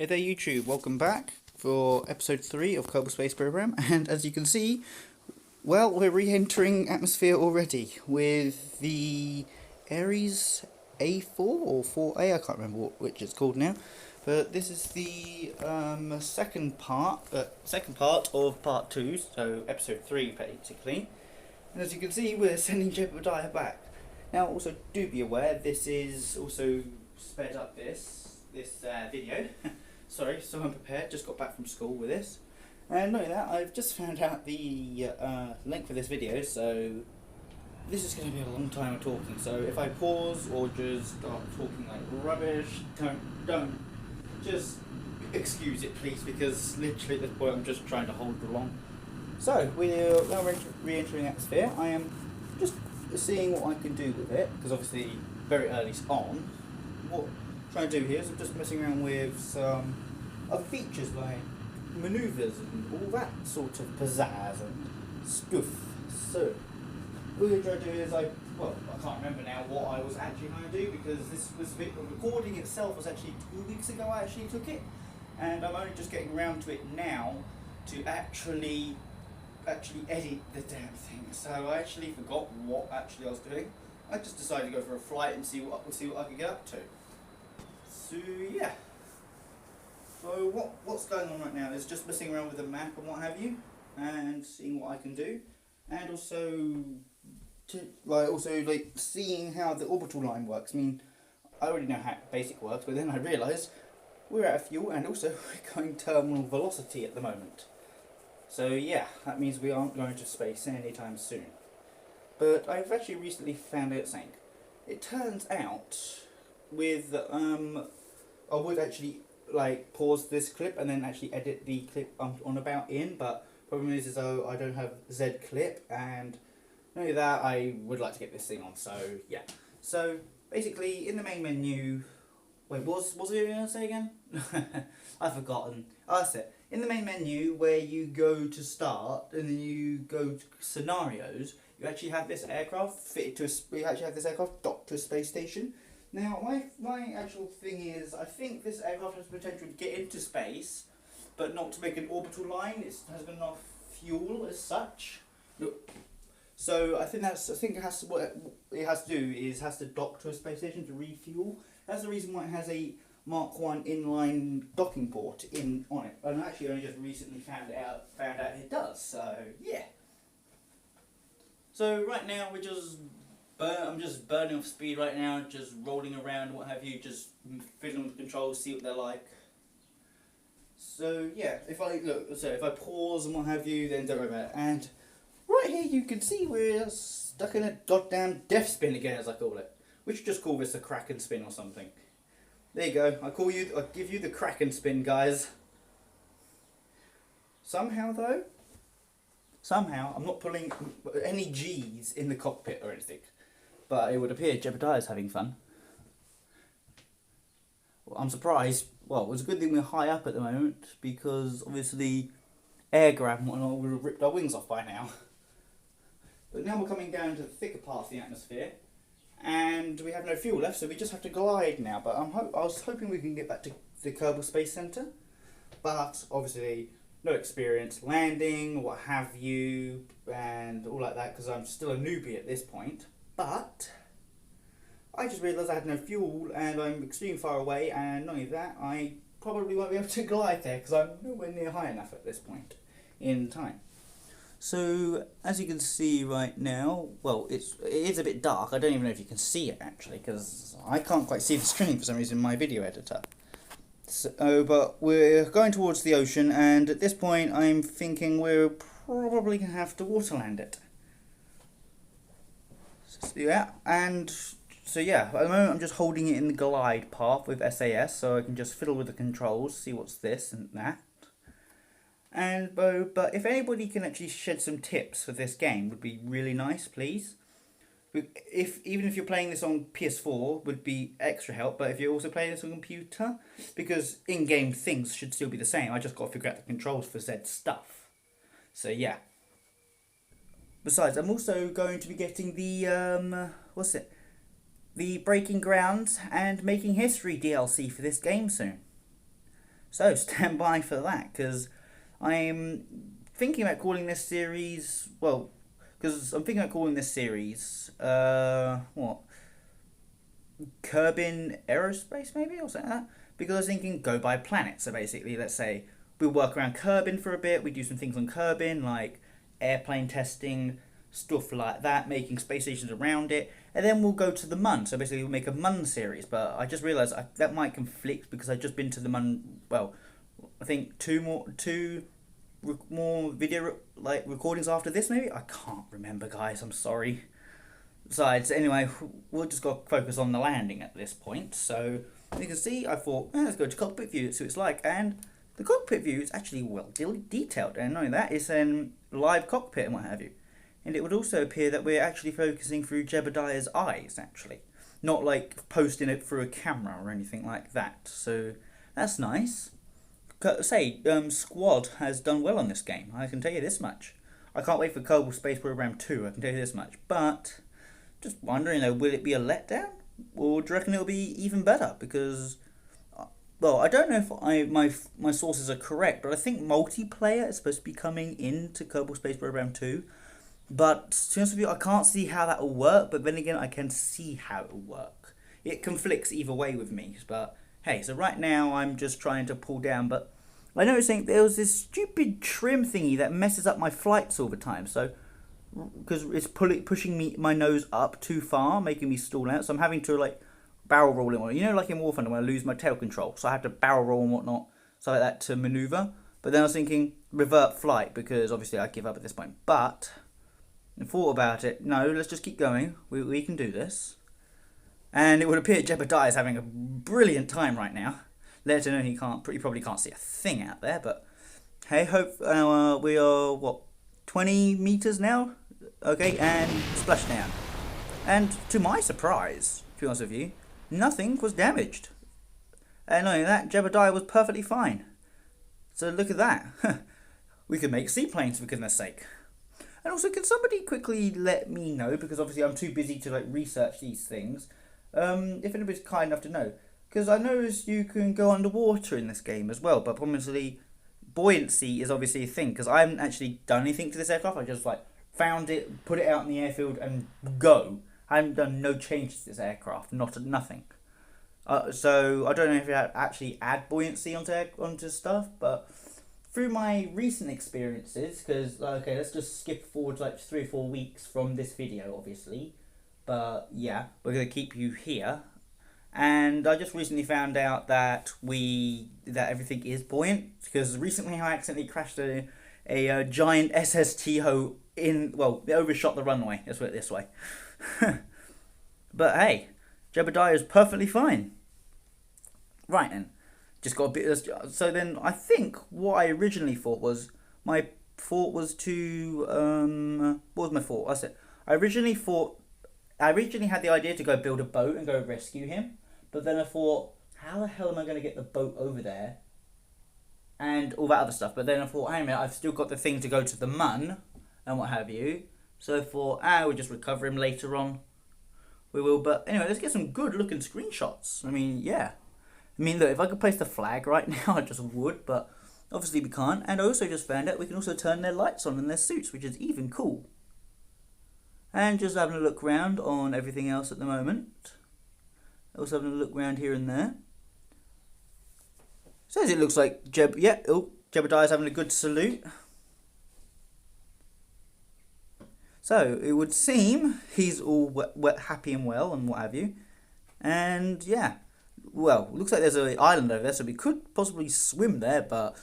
Hey there YouTube, welcome back for episode 3 of Kerbal Space Program, and as you can see, well, we're re-entering atmosphere already with the Ares A4 or 4A, I can't remember which it's called now, but this is the second part of part 2, so episode 3 basically, and as you can see we're sending Jebediah back. Now also do be aware, this is also sped up this video. Sorry, so unprepared, just got back from school with this. And knowing that, I've just found out the length for this video, so this is going to be a long time of talking. So if I pause or just start talking like rubbish, don't. Just excuse it please, because literally at this point I'm just trying to hold along. So, we're now re-entering atmosphere. I am just seeing what I can do with it, because obviously very early on. What I'm trying to do here is I'm just messing around with some other features like manoeuvres and all that sort of pizzazz and stuff. So what we're trying to do is I can't remember now what I was actually going to do, because the recording itself was actually 2 weeks ago I actually took it, and I'm only just getting around to it now to actually edit the damn thing. So I actually forgot what actually I was doing. I just decided to go for a flight and see what I could get up to. So yeah. So what's going on right now is just messing around with the map and what have you, and seeing what I can do, and also seeing how the orbital line works. I mean, I already know how basic works, but then I realised we're out of fuel and also we're going terminal velocity at the moment. So yeah, that means we aren't going to space anytime soon. But I've actually recently found out something. It turns out with I would actually pause this clip and then actually edit the clip I'm on about in, but problem is though I don't have Z clip, and not only that, I would like to get this thing on. So yeah. So basically in the main menu, wait, what was it going to say again? I've forgotten. Oh, that's it. In the main menu where you go to start and then you go to scenarios, you actually have this aircraft fitted to we actually have this aircraft docked to a space station. Now, my actual thing is, I think this aircraft has potential to get into space, but not to make an orbital line. It has enough fuel as such. So I think what it has to do is has to dock to a space station to refuel. That's the reason why it has a Mark 1 inline docking port on it. And I actually only just recently found out it does. So yeah. So right now I'm just burning off speed right now, just rolling around, what have you, just fiddling with the controls, see what they're like. So yeah, if I pause and what have you, then don't worry about it. And right here you can see we're stuck in a goddamn death spin again, as I call it. We should just call this a Kraken spin or something. There you go. I'll give you the Kraken spin, guys. Somehow I'm not pulling any G's in the cockpit or anything. But it would appear Jebediah is having fun. Well, I'm surprised. Well, it was a good thing we're high up at the moment, because obviously air grab and whatnot would have ripped our wings off by now. But now we're coming down to the thicker part of the atmosphere, and we have no fuel left, so we just have to glide now. But I was hoping we can get back to the Kerbal Space Center, but obviously no experience landing, what have you, and all like that, because I'm still a newbie at this point. But I just realised I had no fuel and I'm extremely far away, and not only that, I probably won't be able to glide there because I'm nowhere near high enough at this point in time. So as you can see right now, well, it is a bit dark. I don't even know if you can see it actually, because I can't quite see the screen for some reason in my video editor. So, but we're going towards the ocean, and at this point I'm thinking we're probably going to have to waterland it. Yeah, and so yeah, at the moment I'm just holding it in the glide path with SAS, so I can just fiddle with the controls, see what's this and that. And but if anybody can actually shed some tips for this game, would be really nice, please. Even if you're playing this on PS4, would be extra help. But if you're also playing this on computer, because in-game things should still be the same. I just got to figure out the controls for said stuff. So yeah. Besides, I'm also going to be getting the, the Breaking Grounds and Making History DLC for this game soon. So stand by for that, because I'm thinking about calling this series, well, because I'm thinking about calling this series, what? Kerbin Aerospace, maybe, or something like that? Because I was thinking go by planet. So basically, let's say we work around Kerbin for a bit, we do some things on Kerbin, like airplane testing, stuff like that, making space stations around it, and then we'll go to the Mun. So basically, we'll make a Mun series. But I just realised that might conflict because I've just been to the Mun. Well, I think two more video like recordings after this. Maybe I can't remember, guys. I'm sorry. Besides, anyway, we'll just got to focus on the landing at this point. So you can see, I thought, let's go to cockpit view, see what it's like, and the cockpit view is actually well detailed, and knowing that it's in live cockpit and what have you. And it would also appear that we're actually focusing through Jebediah's eyes, actually, not like posting it through a camera or anything like that. So that's nice. Squad has done well on this game. I can tell you this much. I can't wait for Kerbal Space Program 2. I can tell you this much, but just wondering, though, will it be a letdown? Or do you reckon it'll be even better? Because, well, I don't know if my sources are correct, but I think multiplayer is supposed to be coming into Kerbal Space Program 2. But, to be honest with you, I can't see how that will work, but then again, I can see how it will work. It conflicts either way with me, but hey, so right now I'm just trying to pull down, but I noticed there was this stupid trim thingy that messes up my flights all the time, so because it's pushing my nose up too far, making me stall out. So I'm having to like barrel roll it. You know, like in War Thunder when I lose my tail control, so I have to barrel roll and whatnot, so like that to maneuver. But then I was thinking revert flight because obviously I give up at this point. But I thought about it. No, let's just keep going. We can do this. And it would appear Jebediah is having a brilliant time right now. Let alone he probably can't see a thing out there. But hey, hope we are what 20 meters now. Okay, and splashdown. And to my surprise, to be honest with you, nothing was damaged. And not only that, Jebediah was perfectly fine. So look at that. We could make seaplanes for goodness sake. And also, can somebody quickly let me know, because obviously I'm too busy to like research these things, if anybody's kind enough to know. Because I noticed you can go underwater in this game as well, but obviously buoyancy is obviously a thing, because I haven't actually done anything to this aircraft. I just like found it, put it out in the airfield and go. I haven't done no changes to this aircraft, nothing. So I don't know if you actually add buoyancy onto stuff, but through my recent experiences, because okay, let's just skip forward like 3 or 4 weeks from this video, obviously. But yeah, we're gonna keep you here. And I just recently found out that everything is buoyant, because recently I accidentally crashed a giant SSTO it overshot the runway. Let's put it this way. But hey, Jebediah is perfectly fine. Right then, just got a bit. So then I think what I originally thought was to what was my thought? I said I originally had the idea to go build a boat and go rescue him, but then I thought, how the hell am I going to get the boat over there? And all that other stuff. But then I thought, hang on a minute, I've still got the thing to go to the Mun and what have you. So I thought, we'll just recover him later on. We will. But anyway, let's get some good looking screenshots. I mean, yeah. I mean, look, if I could place the flag right now, I just would. But obviously we can't. And I also just found out we can also turn their lights on in their suits, which is even cool. And just having a look around on everything else at the moment. Also having a look around here and there. Says it looks like Jebediah's having a good salute. So it would seem he's all happy and well and what have you. And yeah, well, looks like there's an island over there, so we could possibly swim there, but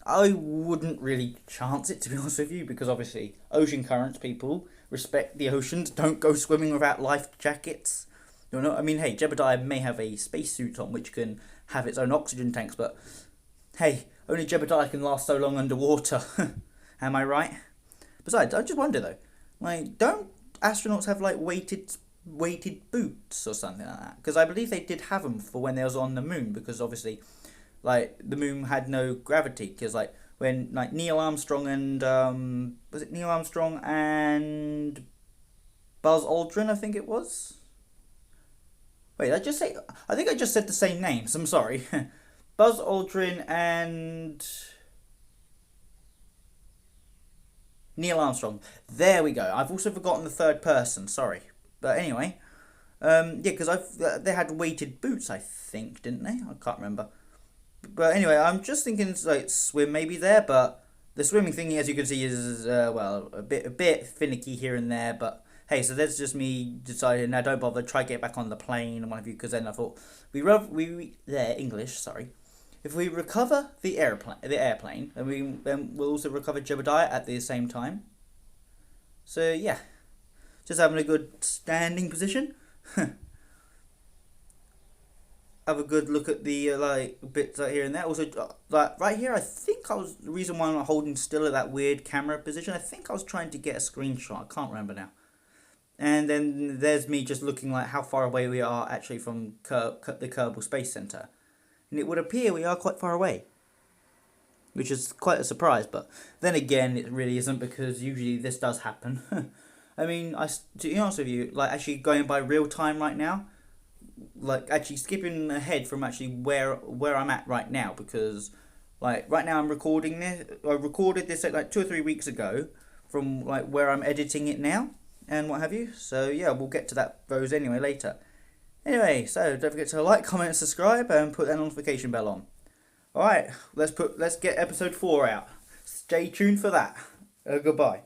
I wouldn't really chance it, to be honest with you, because obviously ocean currents, people respect the oceans, don't go swimming without life jackets. You know, I mean, hey, Jebediah may have a spacesuit on which can have its own oxygen tanks, but hey, only Jebediah can last so long underwater. Am I right? Besides, I just wonder though, like, don't astronauts have like weighted boots or something like that? Because I believe they did have them for when they was on the moon, because obviously, like, the moon had no gravity. Because like when like Neil Armstrong and was it Neil Armstrong and Buzz Aldrin? I think it was. Wait, I think I just said the same names. I'm sorry. Buzz Aldrin and Neil Armstrong. There we go. I've also forgotten the third person. Sorry, but anyway, yeah, because they had weighted boots, I think, didn't they? I can't remember. But anyway, I'm just thinking like swim maybe there, but the swimming thing, as you can see, is well a bit finicky here and there. But hey, so that's just me deciding. Now don't bother. Try get back on the plane and what have you, because then I thought we there English. Sorry. If we recover the airplane, then we'll also recover Jebediah at the same time. So yeah, just having a good standing position. Have a good look at the like bits right here and there. Also, like right here, I think the reason why I'm not holding still at that weird camera position. I think I was trying to get a screenshot. I can't remember now. And then there's me just looking like how far away we are actually from the Kerbal Space Center, and it would appear we are quite far away, which is quite a surprise. But then again, it really isn't, because usually this does happen. I mean, to be honest with you, like actually going by real time right now, like actually skipping ahead from actually where I'm at right now, because like right now I'm recording this. I recorded this like 2 or 3 weeks ago from like where I'm editing it now and what have you. So yeah, we'll get to those anyway later. Anyway, so don't forget to like, comment, and subscribe, and put that notification bell on. All right, let's get episode 4 out. Stay tuned for that. Goodbye.